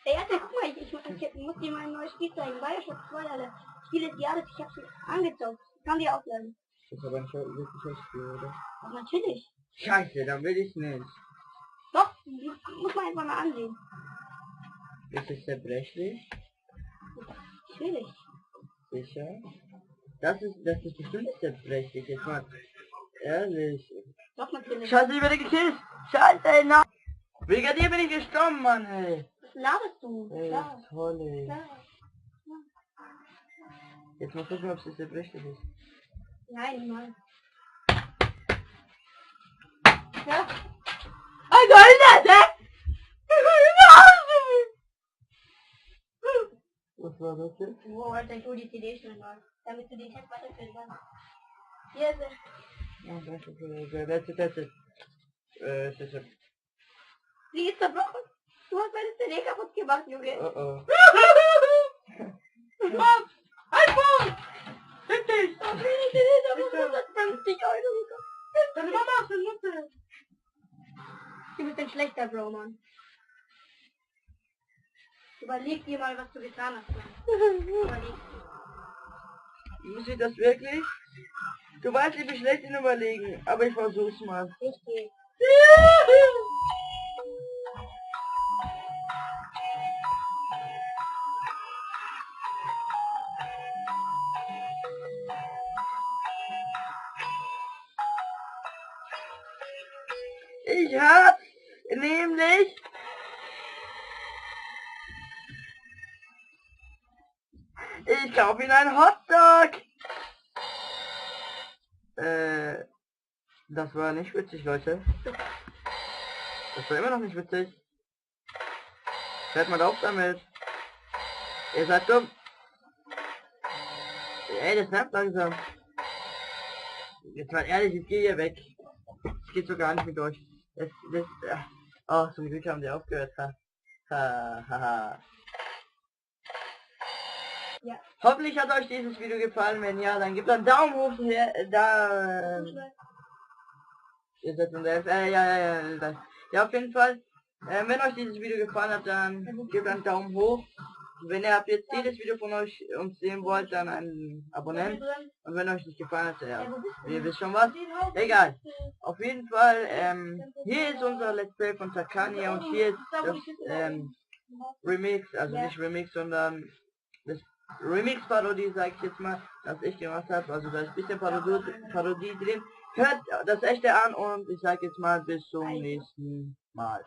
Ey, Alter, guck mal, ich muss dir mal ein neues Spiel zeigen. Bioshock 2, Alter. Spiel des Jahres, ich hab's angezockt. Kann dir aufladen. Das ist aber ein wirkliches Spiel, oder? Aber natürlich. Scheiße, dann will ich nicht. Doch, muss man einfach mal ansehen. Ist es zerbrechlich? Natürlich. Sicher? Das ist bestimmt zerbrechlich. Jetzt mal ehrlich. Doch, natürlich. Scheiße, ich werde gekillt. Scheiße, ey, na. Wegen dir bin ich gestorben, Mann, ey. Was laberst du? Ey, Klar. toll, ey. Klar. Jetzt mal gucken, ob es zerbrechlich ist. Nein, Mann. Ja. Ein goldener, hä? Was war das jetzt? Wow, Alter, ich hol die CD schnell mal. Damit du den Test weiterführen kannst. Hier ist er. Ja, das ist Sie ist zerbrochen. Du hast meine CD kaputt gemacht, Junge. Oh oh. Was? iPhone! Fick dich! Ich hab meine CD damit 150 Euro bekommen. Deine Mama ist eine Mutter. Du bist ein schlechter Bro, Mann. Überleg dir mal, was du getan hast, Mann. Überleg. Muss ich das wirklich? Du weißt, ich bin schlecht in Überlegen, aber ich versuch's mal. Richtig. Ich hab nämlich ich kauf ihn einen Hotdog. Das war nicht witzig, Leute. Das war immer noch nicht witzig. Hört mal auf damit. Ihr seid dumm. Ey, das nervt langsam. Jetzt mal ehrlich, ich gehe hier weg. Es geht so gar nicht mit euch. Oh, zum Glück haben die aufgehört. Ha. Ja. Hoffentlich hat euch dieses Video gefallen. Wenn ja, dann gebt einen Daumen hoch hier. Ihr seid in der ja, auf jeden Fall. Wenn euch dieses Video gefallen hat, dann gebt einen Daumen hoch. Wenn ihr ab jetzt jedes Video von uns sehen wollt, dann einen Abonnent. Und wenn euch nicht gefallen hat, ja, ihr wisst schon was. Egal. Auf jeden Fall, hier ist unser Let's Play von Takania und hier ist das Remix, also nicht Remix, sondern das Remix-Parodie, sag ich jetzt mal, das ich gemacht habe. Also da ist ein bisschen Parodie drin. Hört das echte an und ich sag jetzt mal bis zum nächsten Mal.